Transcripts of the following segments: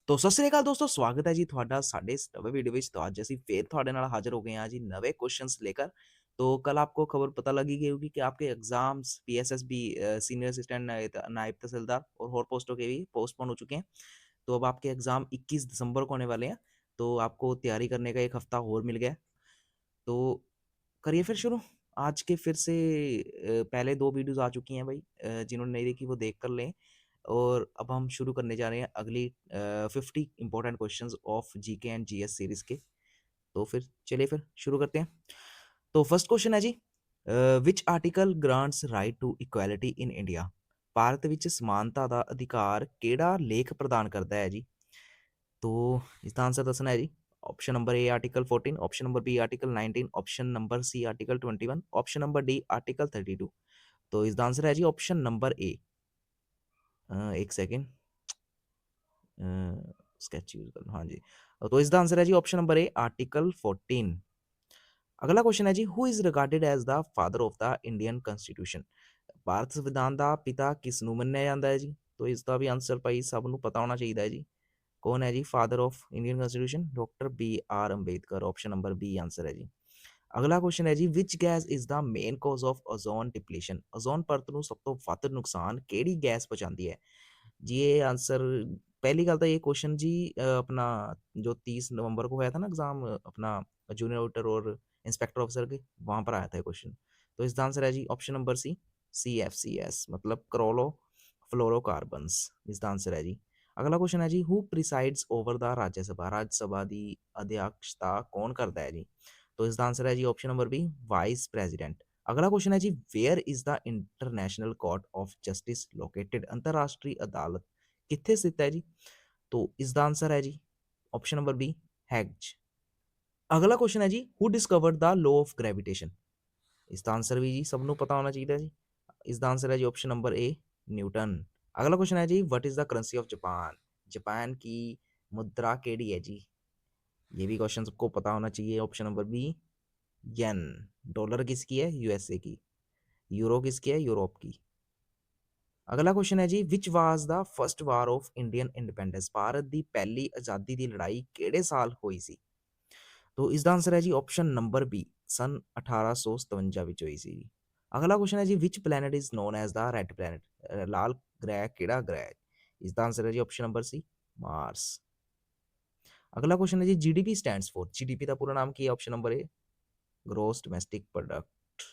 तो सत श्री अकाल दोस्तों, स्वागत है जी ਤੁਹਾਡਾ ਸਾਡੇ इस नवे वीडियो ਵਿੱਚ। तो आज ਅਸੀਂ ਫੇਰ ਤੁਹਾਡੇ ਨਾਲ ਹਾਜ਼ਰ हो गए हैं जी नवे क्वेश्चंस लेकर। तो कल आपको खबर पता लगी गई होगी कि आपके एग्जाम्स पीएसएसबी सीनियर असिस्टेंट नायब तहसीलदार और पोस्टों के भी पोस्टपोन हो चुके हैं। तो अब आपके एग्जाम 21 दिसंबर को होने वाले हैं। तो आपको तैयारी करने का एक हफ्ता और मिल गया। तो करिए फिर शुरू। आज के फिर से पहले 2 वीडियोज़ आ चुकी हैं भाई। जिन्होंने नहीं देखी वो देख कर लें। और अब हम शुरू करने जा रहे हैं अगली 50 important questions of GK and GS series के। तो फिर चलिए फिर शुरू करते हैं। तो फर्स्ट क्वेश्चन है जी, which article grants right to equality in India. ਭਾਰਤ ਵਿੱਚ ਸਮਾਨਤਾ ਦਾ ਅਧਿਕਾਰ ਕਿਹੜਾ ਲੇਖ ਪ੍ਰਦਾਨ ਕਰਦਾ ਹੈ ਜੀ? तो इसका आंसर दसना है जी। Option number A article 14, option number B article 19, option number C article 21, option number D article 32। तो इसका आंसर है जी ऑप्शन नंबर ए। एक सेकेंड, स्केच यूज कर लो। हाँ जी, तो इसका आंसर है जी ऑप्शन नंबर ए आर्टिकल 14। अगला क्वेश्चन है जी, who is regarded as the father of the Indian constitution. Bharat ਸੰਵਿਧਾਨ ਦਾ ਪਿਤਾ ਕਿਸ ਨੂੰ ਮੰਨਿਆ ਜਾਂਦਾ ਹੈ ਜੀ? तो इसका भी आंसर भाई सब ਨੂੰ पता होना चाहिए है जी। कौन है जी father of Indian constitution? Doctor B R Ambedkar. Option number B answer है जी। अगला क्वेश्चन है जी, which gas is the main cause of ozone depletion. Ozone परत ਨੂੰ ਸਭ ਤੋਂ ਵੱਧ ਨੁਕਸਾਨ ਕਿਹੜੀ ਗੈਸ ਪਹੁੰਚਾਉਂਦੀ ਹੈ जी? ये आंसर, पहली गल तो ये क्वेश्चन जी अपना जो 30 नवंबर को हुआ था ना एग्जाम अपना जूनियर ऑडिटर और इंस्पेक्टर ऑफिसर के, वहां पर आया था क्वेश्चन। तो इसका आंसर है जी ऑप्शन नंबर सी, CFCS मतलब क्रोलो फ्लोरोकार्बन्स। इसका आंसर है जी। अगला क्वेश्चन है जी, who presides over the Rajya Sabha. Rajya Sabha की अध्यक्षता कौन करता है जी? तो इसका आंसर है जी option number B, vice president. अगला क्वेश्चन है जी, where is the international court of justice located. अंतरराष्ट्रीय अदालत कितने स्थित है जी? तो इसका आंसर है जी ऑप्शन नंबर बी, हैग। अगला क्वेश्चन है जी, who discovered the law of gravitation. इसका आंसर भी जी सबको पता होना चाहिए जी। इसका आंसर है जी ऑप्शन नंबर ए, न्यूटन। अगला क्वेश्चन है जी, what is the currency of Japan. Japan की मुद्रा केड़ी है जी? ये भी क्वेश्चन सबको पता होना चाहिए। ऑप्शन नंबर बी, येन। डॉलर किसकी है? यूएसए की। यूरो किसकी है? यूरोप की। अगला क्वेश्चन है जी, which was the first war of Indian independence. Bharat की पहली आज़ादी की लड़ाई किहड़े साल हुई सी? तो इसका आंसर है जी ऑप्शन नंबर बी, सन 1857 ਵਿੱਚ ਹੋਈ ਸੀ ਜੀ। अगला क्वेश्चन है जी, which planet is known as the red planet. लाल ग्रह ਕਿਹੜਾ ग्रह है? इसका आंसर है जी ऑप्शन नंबर सी, मार्स। अगला क्वेश्चन है जी, जीडीपी स्टैंड्स फॉर। जीडीपी का पूरा नाम की है? Option number A, gross domestic product.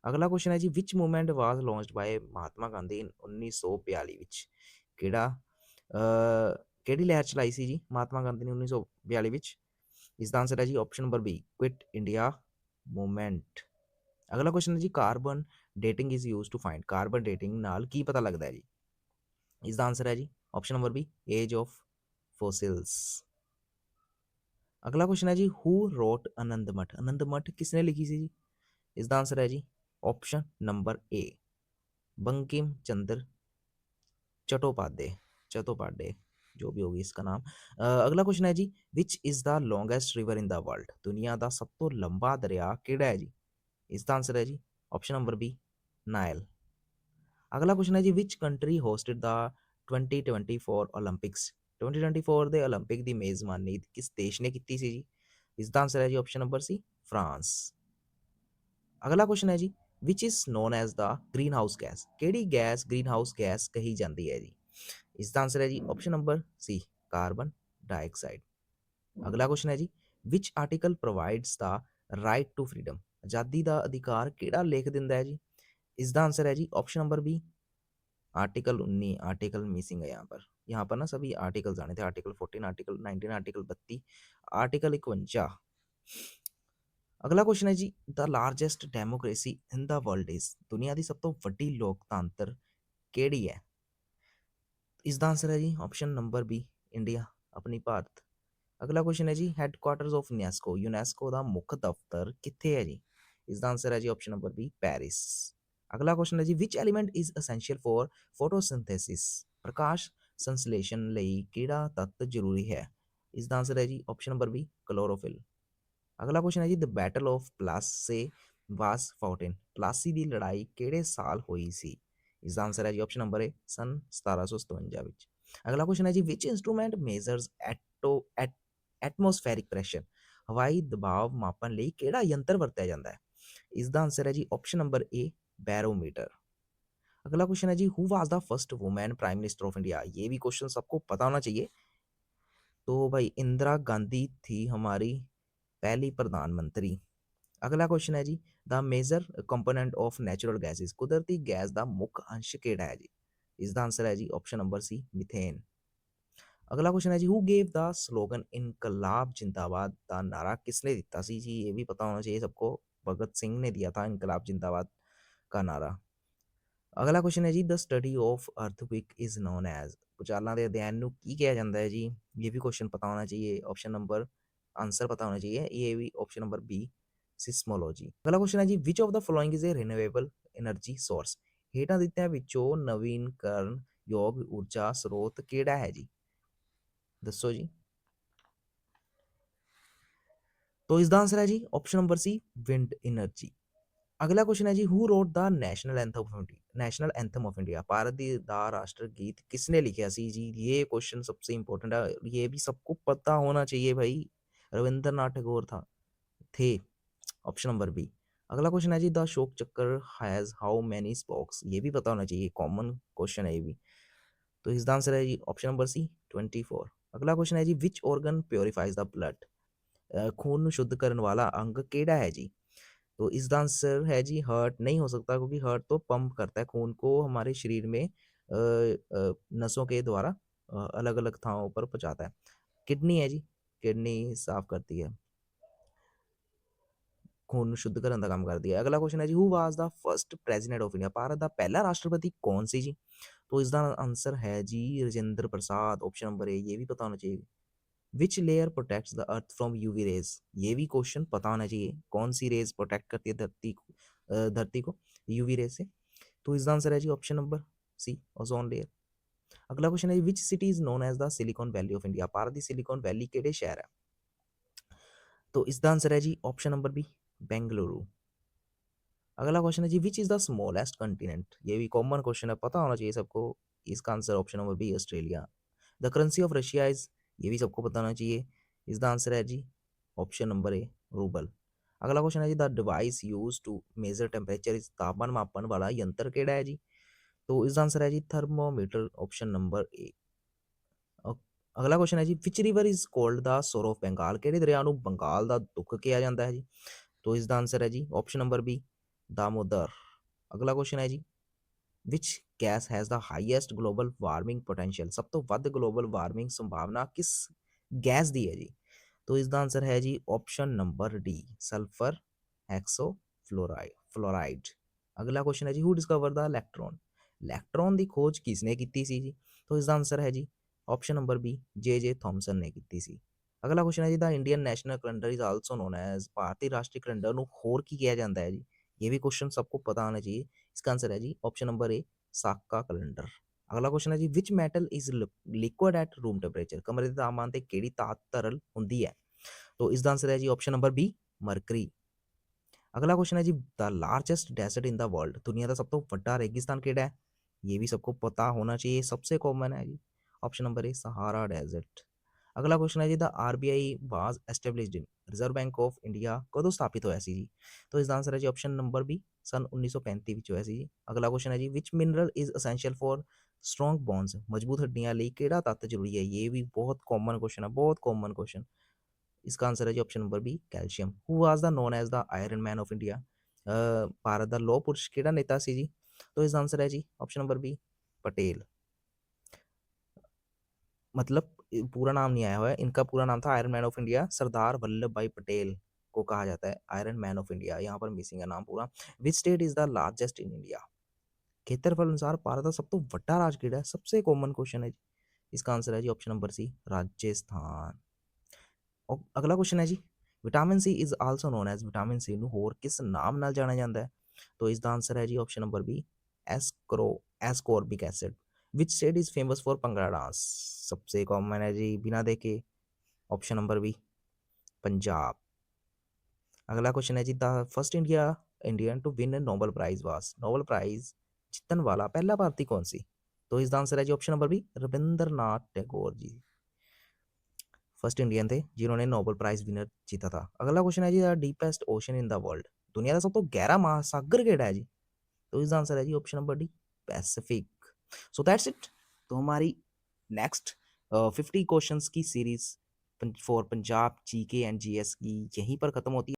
अगला क्वेश्चन है जी, which movement was launched by Mahatma Gandhi इन 1942 ਵਿੱਚ। ਕਿਹੜਾ ਕਿਹੜੀ ਲਹਿਰ ਚਲਾਈ ਸੀ ਜੀ महात्मा गांधी ने 1942 ਵਿੱਚ? इसका आंसर है जी option number B, quit India movement. अगला क्वेश्चन है जी, carbon dating is use to find. Carbon dating नाल की पता लगता है जी? इसका आंसर है जी option number B, age of fossils. अगला क्वेश्चन है जी, हु रोट आनंद मठ। आनंद मठ किसने लिखी सी जी? इसका आंसर है जी option number A, Bankim Chandra Chattopadhyay. Chattopadhyay जो भी होगी इसका नाम। अगला क्वेश्चन है जी, which is the longest river in the world. दुनिया का सब तो लंबा दरिया केड़ा है जी? इसका आंसर है जी ऑप्शन नंबर बी, नाइल। अगला क्वेश्चन है जी, which country hosted the 2024 Olympics. 2024 ਦੇ ओलंपिक ਦੀ ਮੇਜ਼ਬਾਨੀ किस देश ने ਕੀਤੀ ਸੀ ਜੀ? इसका आंसर है जी ऑप्शन नंबर सी, फ्रांस। अगला क्वेश्चन है जी, which is known as the green house gas. केड़ी गैस ग्रीन हाउस गैस कही जाती है जी? इसका आंसर है जी option number C, carbon dioxide. अगला क्वेश्चन है जी, which article provides the right to freedom. आज़ादी का अधिकार केड़ा लेख दिंदा है जी? इसका आंसर है जी option number B, article 19। Article missing है यहाँ पर ना सभी आर्टिकल्स आने थे। Article 14, article 19, article 32, article 51। अगला क्वेश्चन है जी, the largest democracy in the world is. दुनिया की सब तो वड्डी लोकतंत्र केड़ी है? इसका आंसर है जी ऑप्शन नंबर बी, इंडिया, अपनी भारत। अगला क्वेश्चन है जी, हैडक्वार्टर्स ऑफ यूनेस्को। यूनेस्को का मुख्य दफ्तर कितने है जी? इसका आंसर है जी ऑप्शन नंबर बी, पेरिस। अगला क्वेश्चन है जी, which element is essential for photosynthesis. प्रकाश संश्लेषण ਲਈ ਕਿਹੜਾ ਤੱਤ ਜ਼ਰੂਰੀ ਹੈ? इसका आंसर है जी ऑप्शन नंबर बी, क्लोरोफिल। अगला क्वेश्चन है जी, the battle of Plassey was fought in. Plassey की लड़ाई ਕਿਹੜੇ ਸਾਲ ਹੋਈ ਸੀ? इसका आंसर है जी ऑप्शन नंबर ए, सन 1757 ਵਿੱਚ। अगला क्वेश्चन है जी which instrument measures atmospheric pressure, ਹਵਾਈ ਦਬਾਅ ਮਾਪਣ ਲਈ ਕਿਹੜਾ ਯੰਤਰ ਵਰਤਿਆ ਜਾਂਦਾ ਹੈ? ਇਸ ਦਾ ਆंसर है जी ऑप्शन नंबर ए बैरोमीटर। अगला क्वेश्चन है जी who was the first women prime minister of India, ये भी क्वेश्चन सबको पता होना चाहिए। तो भाई इंदिरा गांधी थी हमारी पहली प्रधानमंत्री। अगला क्वेश्चन है जी the major component of natural gases, कुदरती गैस का मुख्य अंश केड़ा है जी? इसका आंसर है जी ऑप्शन नंबर सी मीथेन। अगला क्वेश्चन है जी हु गेव द स्लोगन इनकलाब जिंदाबाद का नारा किसने दिता सी जी? ये भी पता होना चाहिए सबको, भगत सिंह ने दिया था इनकलाब जिंदाबाद का नारा। अगला क्वेश्चन है जी the study of earthquake is known as, भूचालों के अध्ययन ਨੂੰ ਕੀ ਕਿਹਾ ਜਾਂਦਾ है जी? ये भी क्वेश्चन पता होना चाहिए, ऑप्शन नंबर आंसर पता होना चाहिए, ये भी ऑप्शन नंबर बी सिस्मोलॉजी। अगला क्वेश्चन है जी which of the following is a renewable energy source, ਹੇਠਾਂ ਦਿੱਤਿਆਂ ਵਿੱਚੋਂ ਨਵੀਨਕਰਨ ਯੋਗ ਊਰਜਾ ਸਰੋਤ ਕਿਹੜਾ ਹੈ ਜੀ? ਦੱਸੋ ਜੀ। तो इसका आंसर है जी option number C wind energy. अगला क्वेश्चन है जी who wrote the national anthem of India, Bharat दा राष्ट्र गीत किसने लिखा सी जी? ये क्वेश्चन सबसे इंपॉर्टेंट है, ये भी सबको पता होना चाहिए भाई, रविंद्रनाथ टैगोर था थे, ऑप्शन नंबर बी। अगला क्वेश्चन है जी द अशोक चक्र हैज हाउ मेनी स्पोक्स, ये भी पता होना चाहिए, कॉमन क्वेश्चन है ये भी। तो इसका आंसर है जी ऑप्शन नंबर सी 24। अगला क्वेश्चन है जी which organ purifies the blood, खून ਨੂੰ शुद्ध ਕਰਨ ਵਾਲਾ अंग ਕਿਹੜਾ है जी? तो इसका आंसर है जी हर्ट नहीं हो सकता, क्योंकि हर्ट तो पंप करता है खून को हमारे शरीर में नसों के द्वारा अलग अलग थावों पर पहुंचाता है। किडनी है जी, किडनी साफ करती है, खून ਨੂੰ शुद्ध ਕਰਨ ਦਾ ਕੰਮ ਕਰਦੀ है। अगला क्वेश्चन है जी who was the first president of India, Bharat का पहला राष्ट्रपति कौन सी जी? तो इसका आंसर है जी राजेंद्र प्रसाद, ऑप्शन नंबर ए, ये भी पता होना चाहिए। Which layer protects the earth from UV rays, ये भी क्वेश्चन पता होना चाहिए, कौन सी रेज प्रोटेक्ट करती है धरती को यूवी रेज से? तो इसका आंसर है जी option number C ozone layer. अगला क्वेश्चन है which city is known as the silicon valley of India, Bharat की सिलिकॉन वैली केड़े शहर है? तो इसका आंसर है जी ऑप्शन नंबर बी बेंगलुरु। अगला क्वेश्चन है जी which is the smallest continent, ये भी कॉमन क्वेश्चन है, पता होना चाहिए सबको। इसका answer option number B Australia. The currency of Russia is, ये भी सबको पता होना चाहिए, इसका आंसर है जी ऑप्शन नंबर ए रूबल। अगला क्वेश्चन है जी the device use to measure temperature is, तापमान मापन वाला यंत्र केड़ा है जी? तो इसका आंसर है जी थर्मोमीटर, ऑप्शन नंबर ए। अगला क्वेश्चन है जी which river is called the sorrow of Bengal, केड़े दरिया ਨੂੰ ਬੰਗਾਲ ਦਾ ਦੁੱਖ ਕਿਹਾ ਜਾਂਦਾ ਹੈ ਜੀ? तो इसका आंसर है जी ऑप्शन नंबर बी दामोदर। अगला क्वेश्चन है जी which gas has the highest global warming potential, सब तो ਵੱਧ ग्लोबल वार्मिंग संभावना किस गैस दी है जी? तो इसका आंसर है जी option number D sulphur hexafluoride. अगला क्वेश्चन है जी who discover the electron, electron की खोज किसने की सी जी? तो इसका आंसर है जी option number B J Thomson ने की सी। अगला क्वेश्चन है जी the Indian national calendar is also known as, भारतीय राष्ट्रीय कैलेंडर ਨੂੰ ਹੋਰ ਕੀ किया जाता है जी? ये भी क्वेश्चन सबको पता होना चाहिए, इसका आंसर है जी option number A Saka calendar. अगला क्वेश्चन है जी which metal is liquid at room temperature, कमरे ਦੇ ਤਾਪਮਾਨ ਤੇ ਕਿਹੜੀ ਧਾਤ ਤਰਲ ਹੁੰਦੀ है? तो इसका आंसर है जी ऑप्शन नंबर बी मरकरी। अगला क्वेश्चन है जी the largest desert in the world, दुनिया का सब तो बड़ा रेगिस्तान केड़ा है? ये भी सबको पता होना चाहिए, सबसे कॉमन है जी, option number A Sahara desert. अगला क्वेश्चन है जी the RBI was established in, reserve bank of India कदों स्थापित होया सी जी? तो इसका आंसर है जी ऑप्शन नंबर बी सन 1935 ਵਿੱਚ ਹੋਇਆ ਸੀ ਜੀ। अगला क्वेश्चन है जी which mineral is essential for strong bones, मजबूत हड्डियां ਲਈ ਕਿਹੜਾ ਤੱਤ ਜ਼ਰੂਰੀ है? ये भी बहुत कॉमन क्वेश्चन है, बहुत कॉमन क्वेश्चन। इसका आंसर है जी option number B calcium. Who was the known as the iron man of India, Bharat का लौह पुरुष ਕਿਹੜਾ नेता सी जी? तो इसका आंसर है जी ऑप्शन नंबर बी पटेल। मतलब पूरा नाम नहीं आया हुआ है, इनका पूरा नाम था iron man of India, Sardar Vallabh भाई पटेल को कहा जाता है आयरन मैन ऑफ इंडिया, यहाँ पर मिसिंग है नाम पूरा। Which state is the largest in India, खेत्रफल अनुसार भारत का सब तो बड़ा राज्य केड़ा है? सबसे कॉमन क्वेश्चन है जी, इसका आंसर है जी ऑप्शन नंबर सी राजस्थान। और अगला क्वेश्चन है जी vitamin C is also known as, vitamin C ਨੂੰ ਹੋਰ किस नाम ਨਾਲ ਜਾਣਿਆ ਜਾਂਦਾ है? तो इसका आंसर है जी option number B ascorbic ascorbic acid. Which state is famous for bhangra dance, सबसे कॉमन है जी बिना देखे, ऑप्शन नंबर बी पंजाब। अगला क्वेश्चन है जी the first Indian to win Nobel prize was, Nobel prize जीतने वाला पहला भारतीय कौन सी? तो इसका आंसर है जी option number B, Rabindranath Tagore ji. First Indian थे जिन्होंने नोबेल प्राइज विनर जीता था। अगला क्वेश्चन है जी, the deepest ocean in the world, दुनिया का सब तो गहरा महासागर केड़ा है जी? तो इसका आंसर है जी option number D, Pacific. So that's it. तो हमारी नेक्स्ट 50 क्वेश्चंस की series for Punjab GK and GS की यहीं पर खत्म होती है।